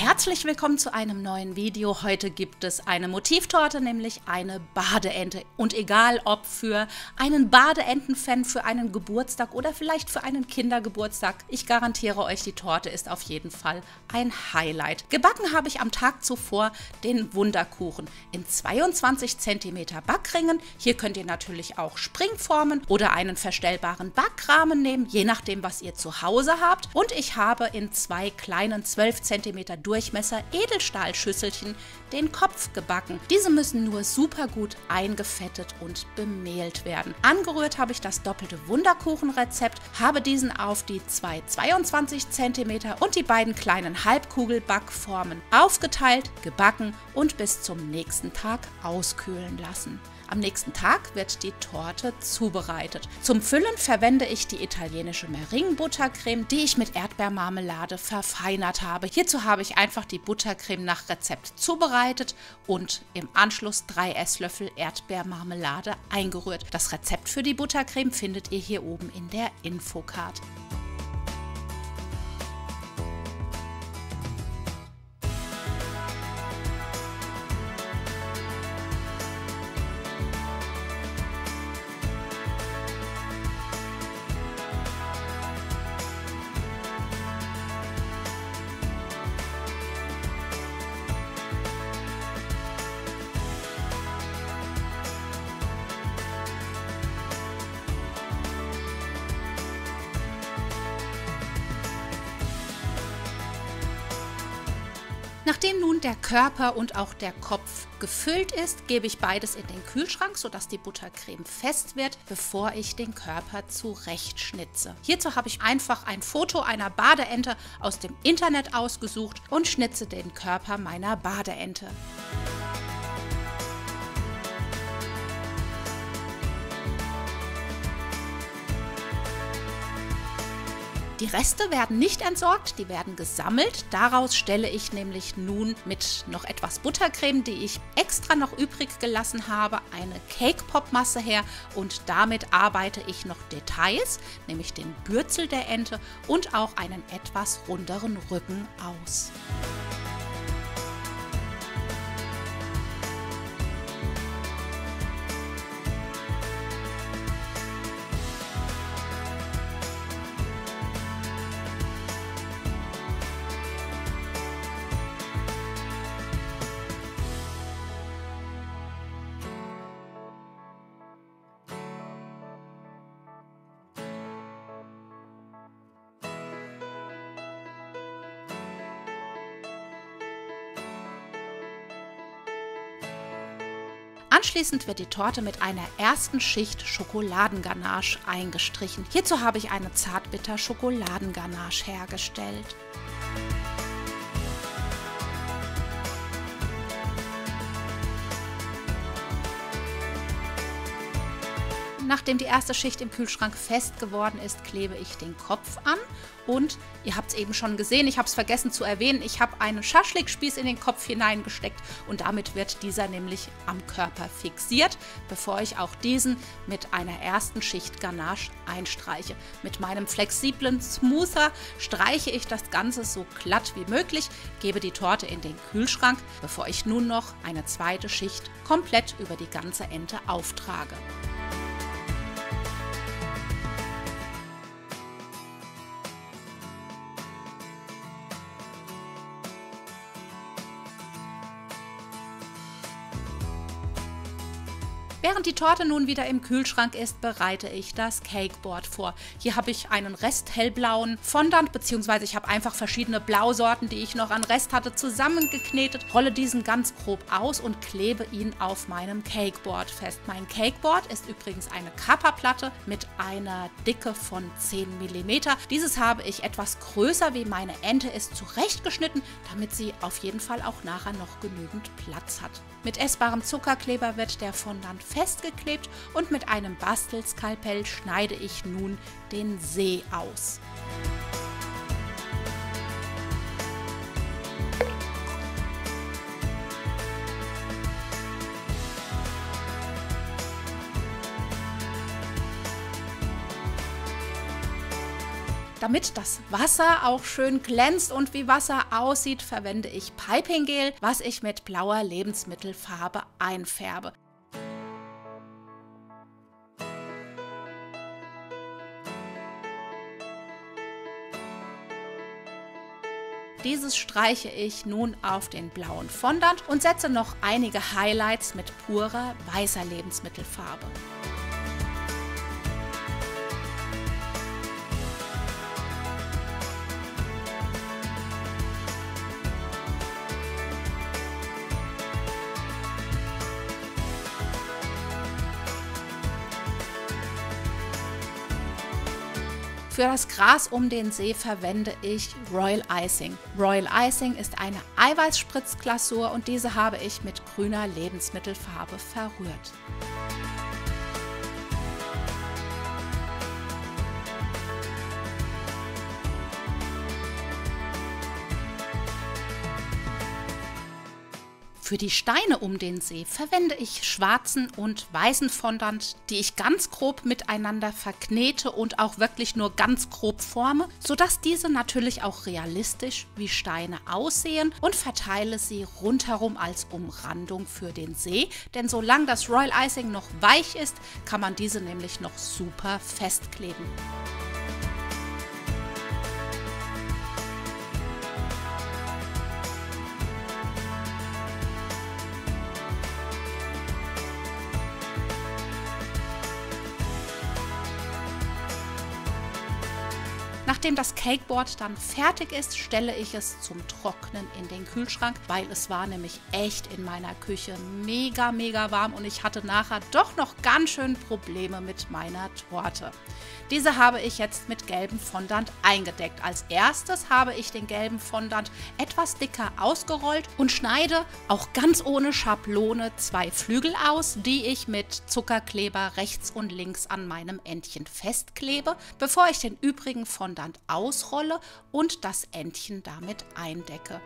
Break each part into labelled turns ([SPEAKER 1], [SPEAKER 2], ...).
[SPEAKER 1] Herzlich willkommen zu einem neuen Video. Heute gibt es eine Motivtorte, nämlich eine Badeente. Und egal ob für einen Badeenten-Fan, für einen Geburtstag oder vielleicht für einen Kindergeburtstag, ich garantiere euch, die Torte ist auf jeden Fall ein Highlight. Gebacken habe ich am Tag zuvor den Wunderkuchen in 22 cm Backringen. Hier könnt ihr natürlich auch Springformen oder einen verstellbaren Backrahmen nehmen, je nachdem, was ihr zu Hause habt. Und ich habe in zwei kleinen 12 cm Durchmesser Edelstahlschüsselchen den Kopf gebacken. Diese müssen nur super gut eingefettet und bemehlt werden. Angerührt habe ich das doppelte Wunderkuchenrezept, habe diesen auf die zwei 22 cm und die beiden kleinen Halbkugelbackformen aufgeteilt, gebacken und bis zum nächsten Tag auskühlen lassen. Am nächsten Tag wird die Torte zubereitet. Zum Füllen verwende ich die italienische Meringue-Buttercreme, die ich mit Erdbeermarmelade verfeinert habe. Hierzu habe ich einfach die Buttercreme nach Rezept zubereitet und im Anschluss 3 Esslöffel Erdbeermarmelade eingerührt. Das Rezept für die Buttercreme findet ihr hier oben in der Infocard. Nachdem nun der Körper und auch der Kopf gefüllt ist, gebe ich beides in den Kühlschrank, sodass die Buttercreme fest wird, bevor ich den Körper zurechtschnitze. Hierzu habe ich einfach ein Foto einer Badeente aus dem Internet ausgesucht und schnitze den Körper meiner Badeente. Die Reste werden nicht entsorgt, die werden gesammelt. Daraus stelle ich nämlich nun mit noch etwas Buttercreme, die ich extra noch übrig gelassen habe, eine Cake-Pop-Masse her und damit arbeite ich noch Details, nämlich den Bürzel der Ente und auch einen etwas runderen Rücken aus. Anschließend wird die Torte mit einer ersten Schicht Schokoladenganache eingestrichen. Hierzu habe ich eine Zartbitter-Schokoladenganache hergestellt. Nachdem die erste Schicht im Kühlschrank fest geworden ist, klebe ich den Kopf an und ihr habt es eben schon gesehen, ich habe es vergessen zu erwähnen, ich habe einen Schaschlikspieß in den Kopf hineingesteckt und damit wird dieser nämlich am Körper fixiert, bevor ich auch diesen mit einer ersten Schicht Ganache einstreiche. Mit meinem flexiblen Smoother streiche ich das Ganze so glatt wie möglich, gebe die Torte in den Kühlschrank, bevor ich nun noch eine zweite Schicht komplett über die ganze Ente auftrage. Während die Torte nun wieder im Kühlschrank ist, bereite ich das Cakeboard vor. Hier habe ich einen Rest hellblauen Fondant, beziehungsweise ich habe einfach verschiedene Blausorten, die ich noch an Rest hatte, zusammengeknetet, rolle diesen ganz grob aus und klebe ihn auf meinem Cakeboard fest. Mein Cakeboard ist übrigens eine Kapperplatte mit einer Dicke von 10 mm. Dieses habe ich etwas größer, wie meine Ente ist, zurechtgeschnitten, damit sie auf jeden Fall auch nachher noch genügend Platz hat. Mit essbarem Zuckerkleber wird der Fondant festgeklebt und mit einem Bastelskalpell schneide ich nun den See aus. Damit das Wasser auch schön glänzt und wie Wasser aussieht, verwende ich Piping Gel, was ich mit blauer Lebensmittelfarbe einfärbe. Dieses streiche ich nun auf den blauen Fondant und setze noch einige Highlights mit purer weißer Lebensmittelfarbe. Für das Gras um den See verwende ich Royal Icing. Royal Icing ist eine Eiweißspritzglasur und diese habe ich mit grüner Lebensmittelfarbe verrührt. Für die Steine um den See verwende ich schwarzen und weißen Fondant, die ich ganz grob miteinander verknete und auch wirklich nur ganz grob forme, sodass diese natürlich auch realistisch wie Steine aussehen, und verteile sie rundherum als Umrandung für den See, denn solange das Royal Icing noch weich ist, kann man diese nämlich noch super festkleben. Nachdem das Cakeboard dann fertig ist, stelle ich es zum Trocknen in den Kühlschrank, weil es war nämlich echt in meiner Küche mega warm und ich hatte nachher doch noch ganz schön Probleme mit meiner Torte. Diese habe ich jetzt mit gelbem Fondant eingedeckt. Als erstes habe ich den gelben Fondant etwas dicker ausgerollt und schneide auch ganz ohne Schablone 2 Flügel aus, die ich mit Zuckerkleber rechts und links an meinem Entchen festklebe, bevor ich den übrigen Fondant ausrolle und das Entchen damit eindecke.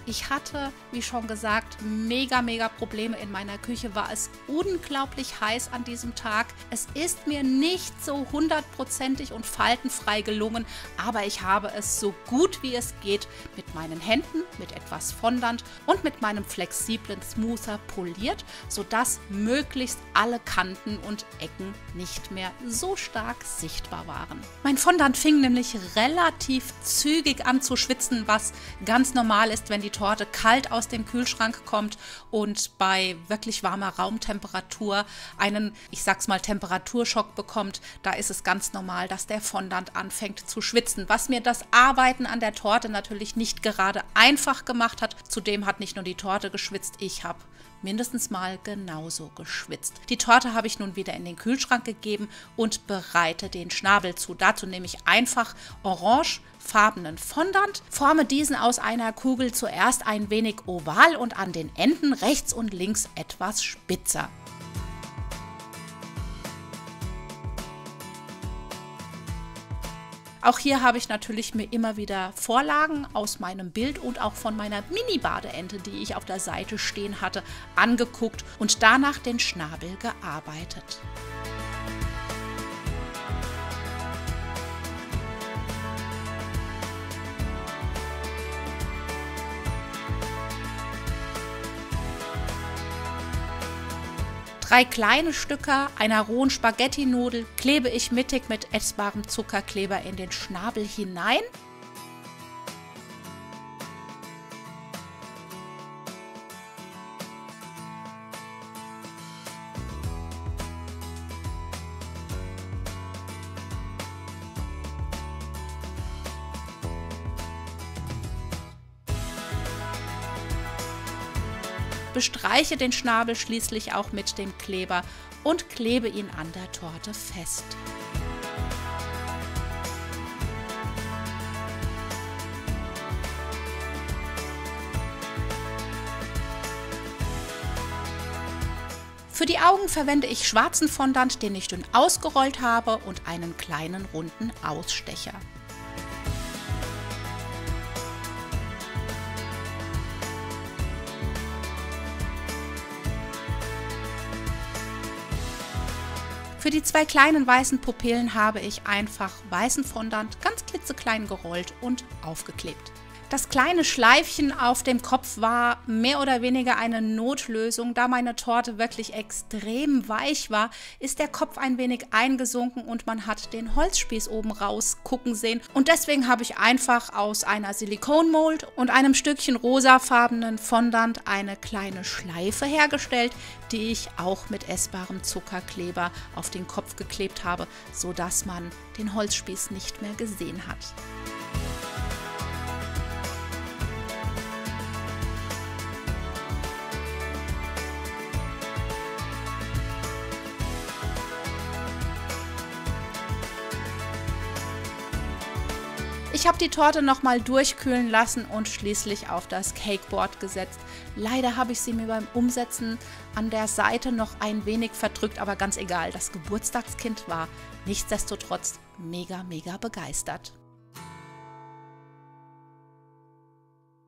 [SPEAKER 1] Ich hatte, wie schon gesagt, mega Probleme in meiner Küche, war es unglaublich heiß an diesem Tag. Es ist mir nicht so hundertprozentig und faltenfrei gelungen, aber ich habe es so gut wie es geht mit meinen Händen, mit etwas Fondant und mit meinem flexiblen Smoother poliert, sodass möglichst alle Kanten und Ecken nicht mehr so stark sichtbar waren. Mein Fondant fing nämlich relativ zügig an zu schwitzen, was ganz normal ist, wenn die Torte kalt aus dem Kühlschrank kommt und bei wirklich warmer Raumtemperatur einen, ich sag's mal, Temperaturschock bekommt. Da ist es ganz normal, dass der Fondant anfängt zu schwitzen, was mir das Arbeiten an der Torte natürlich nicht gerade einfach gemacht hat. Zudem hat nicht nur die Torte geschwitzt, ich habe mindestens mal genauso geschwitzt. Die Torte habe ich nun wieder in den Kühlschrank gegeben und bereite den Schnabel zu. Dazu nehme ich einfach orangefarbenen Fondant, forme diesen aus einer Kugel zuerst ein wenig oval und an den Enden rechts und links etwas spitzer. Auch hier habe ich natürlich mir immer wieder Vorlagen aus meinem Bild und auch von meiner Mini-Badeente, die ich auf der Seite stehen hatte, angeguckt und danach den Schnabel gearbeitet. Drei kleine Stücke einer rohen Spaghetti-Nudel klebe ich mittig mit essbarem Zuckerkleber in den Schnabel hinein. Bestreiche den Schnabel schließlich auch mit dem Kleber und klebe ihn an der Torte fest. Für die Augen verwende ich schwarzen Fondant, den ich dünn ausgerollt habe, und einen kleinen runden Ausstecher. Für die 2 kleinen weißen Pupillen habe ich einfach weißen Fondant ganz klitzeklein gerollt und aufgeklebt. Das kleine Schleifchen auf dem Kopf war mehr oder weniger eine Notlösung. Da meine Torte wirklich extrem weich war, ist der Kopf ein wenig eingesunken und man hat den Holzspieß oben rausgucken sehen. Und deswegen habe ich einfach aus einer Silikonmold und einem Stückchen rosafarbenen Fondant eine kleine Schleife hergestellt, die ich auch mit essbarem Zuckerkleber auf den Kopf geklebt habe, sodass man den Holzspieß nicht mehr gesehen hat. Ich habe die Torte nochmal durchkühlen lassen und schließlich auf das Cakeboard gesetzt. Leider habe ich sie mir beim Umsetzen an der Seite noch ein wenig verdrückt, aber ganz egal. Das Geburtstagskind war nichtsdestotrotz mega begeistert.